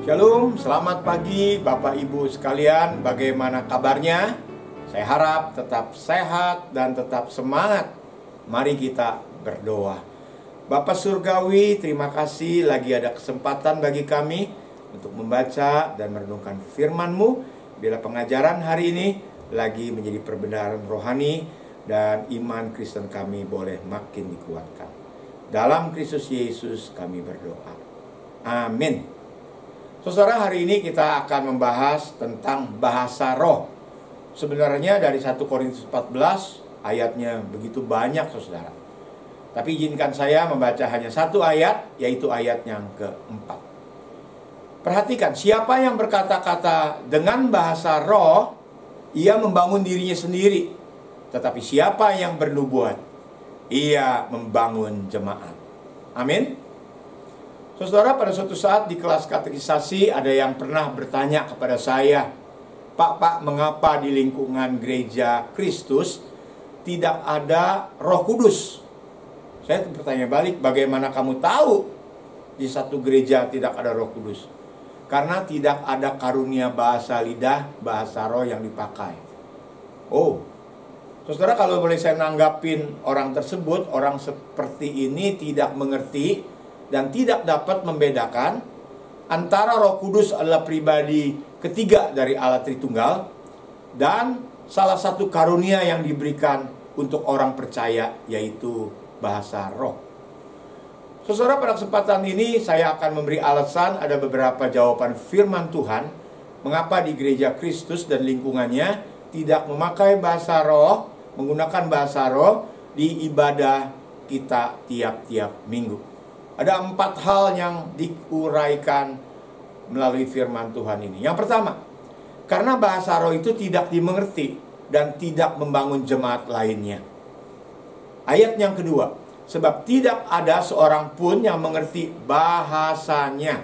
Shalom, selamat pagi Bapak Ibu sekalian, bagaimana kabarnya? Saya harap tetap sehat dan tetap semangat. Mari kita berdoa. Bapak Surgawi, terima kasih lagi ada kesempatan bagi kami untuk membaca dan merenungkan firman-Mu. Bila pengajaran hari ini lagi menjadi perbenaran rohani dan iman Kristen kami boleh makin dikuatkan. Dalam Kristus Yesus kami berdoa. Amin. Saudara, hari ini kita akan membahas tentang bahasa roh. Sebenarnya dari 1 Korintus 14 ayatnya begitu banyak, saudara. Tapi izinkan saya membaca hanya satu ayat, yaitu ayat yang keempat. Perhatikan, siapa yang berkata-kata dengan bahasa roh, ia membangun dirinya sendiri. Tetapi siapa yang bernubuat, ia membangun jemaat. Amin. Saudara, pada suatu saat di kelas katekisasi ada yang pernah bertanya kepada saya, Pak, mengapa di lingkungan gereja Kristus tidak ada Roh Kudus? Saya bertanya balik, bagaimana kamu tahu di satu gereja tidak ada Roh Kudus? Karena tidak ada karunia bahasa lidah, bahasa roh yang dipakai. Oh, saudara, kalau boleh saya nanggapin orang tersebut, orang seperti ini tidak mengerti dan tidak dapat membedakan antara Roh Kudus adalah pribadi ketiga dari Allah Tritunggal dan salah satu karunia yang diberikan untuk orang percaya, yaitu bahasa roh. Saudara, pada kesempatan ini saya akan memberi alasan, ada beberapa jawaban firman Tuhan mengapa di gereja Kristus dan lingkungannya tidak memakai bahasa roh, menggunakan bahasa roh di ibadah kita tiap-tiap minggu. Ada 4 hal yang diuraikan melalui firman Tuhan ini. Yang pertama, karena bahasa roh itu tidak dimengerti dan tidak membangun jemaat lainnya. Ayat yang kedua, sebab tidak ada seorang pun yang mengerti bahasanya.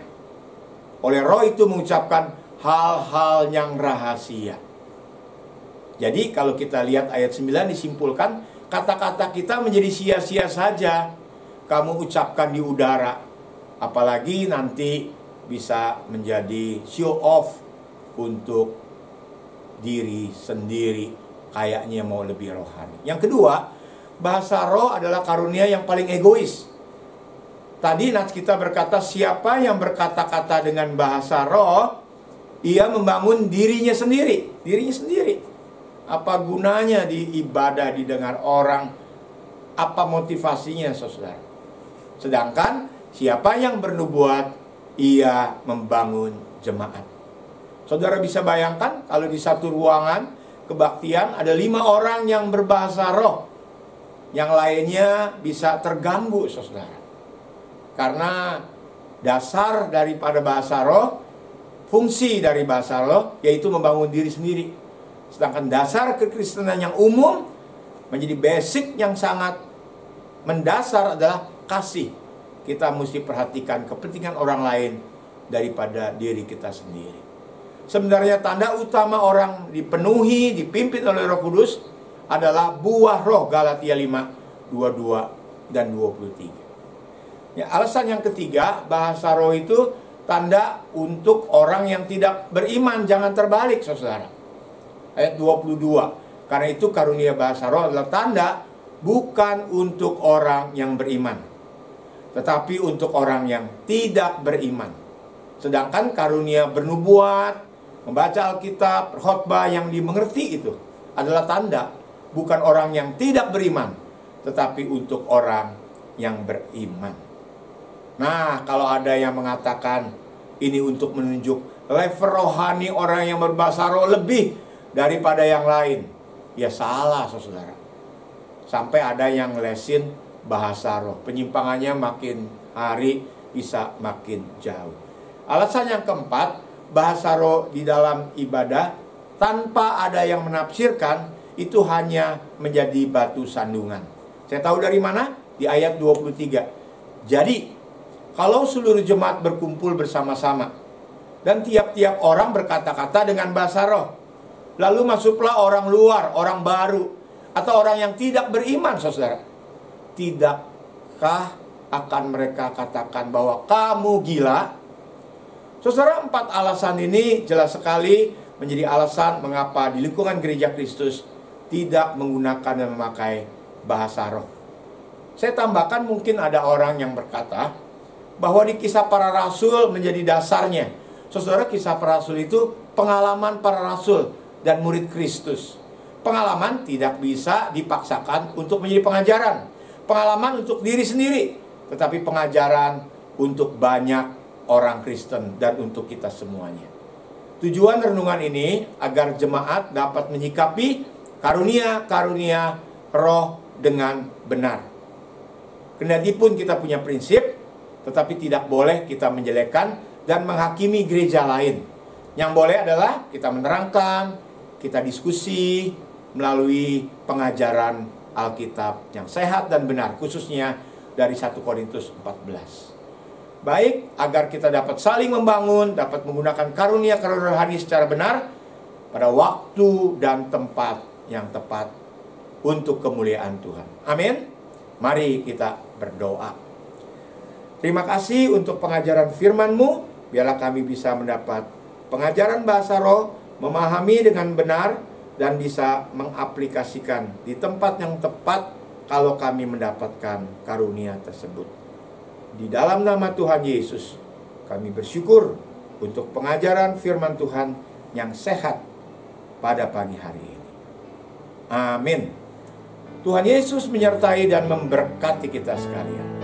Oleh roh itu mengucapkan hal-hal yang rahasia. Jadi kalau kita lihat ayat 9 disimpulkan, kata-kata kita menjadi sia-sia saja kamu ucapkan di udara, apalagi nanti bisa menjadi show off untuk diri sendiri, kayaknya mau lebih rohani. Yang kedua, bahasa roh adalah karunia yang paling egois. Tadi Nats kita berkata, siapa yang berkata-kata dengan bahasa roh, ia membangun dirinya sendiri. Dirinya sendiri. Apa gunanya di ibadah didengar orang? Apa motivasinya, saudara? Sedangkan siapa yang bernubuat, ia membangun jemaat. Saudara bisa bayangkan kalau di satu ruangan kebaktian ada 5 orang yang berbahasa roh, yang lainnya bisa terganggu, saudara. Karena dasar daripada bahasa roh, fungsi dari bahasa roh yaitu membangun diri sendiri. Sedangkan dasar kekristenan yang umum menjadi basic yang sangat mendasar adalah kasih. Kita mesti perhatikan kepentingan orang lain daripada diri kita sendiri. Sebenarnya tanda utama orang dipenuhi, dipimpin oleh Roh Kudus adalah buah roh, Galatia 5, 22 dan 23. Ya, alasan yang ketiga, bahasa roh itu tanda untuk orang yang tidak beriman. Jangan terbalik, saudara. Ayat 22. Karena itu karunia bahasa roh adalah tanda bukan untuk orang yang beriman, tetapi untuk orang yang tidak beriman. Sedangkan karunia bernubuat, membaca Alkitab, khotbah yang dimengerti itu adalah tanda bukan orang yang tidak beriman, tetapi untuk orang yang beriman. Nah, kalau ada yang mengatakan ini untuk menunjuk level rohani orang yang berbahasa roh lebih daripada yang lain, ya salah, saudara. Sampai ada yang lesin bahasa roh. Penyimpangannya makin hari bisa makin jauh. Alasan yang keempat, bahasa roh di dalam ibadah tanpa ada yang menafsirkan itu hanya menjadi batu sandungan. Saya tahu dari mana? Di ayat 23. Jadi, kalau seluruh jemaat berkumpul bersama-sama dan tiap-tiap orang berkata-kata dengan bahasa roh, lalu masuklah orang luar, orang baru, atau orang yang tidak beriman, saudara, tidakkah akan mereka katakan bahwa kamu gila? Saudara, 4 alasan ini jelas sekali menjadi alasan mengapa di lingkungan gereja Kristus tidak menggunakan dan memakai bahasa roh. Saya tambahkan, mungkin ada orang yang berkata bahwa di Kisah Para Rasul menjadi dasarnya. Saudara, Kisah Para Rasul itu pengalaman para rasul dan murid Kristus. Pengalaman tidak bisa dipaksakan untuk menjadi pengajaran. Pengalaman untuk diri sendiri, tetapi pengajaran untuk banyak orang Kristen dan untuk kita semuanya. Tujuan renungan ini agar jemaat dapat menyikapi karunia-karunia roh dengan benar. Kendatipun kita punya prinsip, tetapi tidak boleh kita menjelekkan dan menghakimi gereja lain. Yang boleh adalah kita menerangkan, kita diskusi melalui pengajaran Alkitab yang sehat dan benar, khususnya dari 1 Korintus 14. Baik, agar kita dapat saling membangun, dapat menggunakan karunia-karunia rohani secara benar pada waktu dan tempat yang tepat untuk kemuliaan Tuhan. Amin. Mari kita berdoa. Terima kasih untuk pengajaran firman-Mu. Biarlah kami bisa mendapat pengajaran bahasa roh, memahami dengan benar, dan bisa mengaplikasikan di tempat yang tepat kalau kami mendapatkan karunia tersebut. Di dalam nama Tuhan Yesus, kami bersyukur untuk pengajaran firman Tuhan yang sehat pada pagi hari ini. Amin. Tuhan Yesus menyertai dan memberkati kita sekalian.